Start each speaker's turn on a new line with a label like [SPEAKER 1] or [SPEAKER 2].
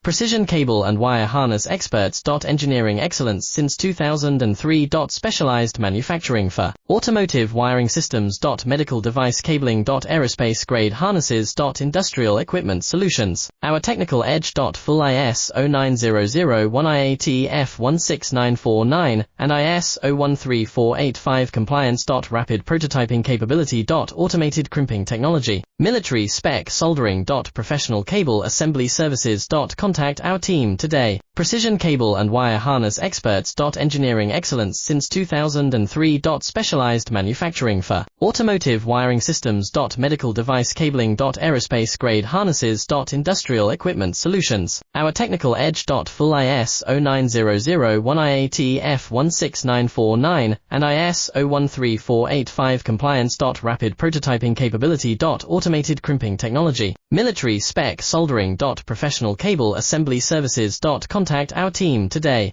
[SPEAKER 1] Precision cable and wire harness experts. Engineering excellence since 2003. Specialized manufacturing for automotive wiring systems. Medical device cabling. Aerospace grade harnesses. Industrial equipment solutions. Our technical edge. Full ISO 9001 IAT F16949 and ISO 13485 compliance. Rapid prototyping capability. Automated crimping technology. Military spec soldering. Professional cable assembly services. Contact our team today. Precision cable and wire harness experts. Engineering excellence since 2003. Specialized manufacturing for automotive wiring systems. Medical device cabling. Aerospace grade harnesses. Industrial equipment solutions. Our technical edge. Full ISO 9001 IAT F16949 and ISO 13485 compliance. Rapid prototyping capability. Automated crimping technology. Military spec soldering. Professional cable assembly services. Contact our team today.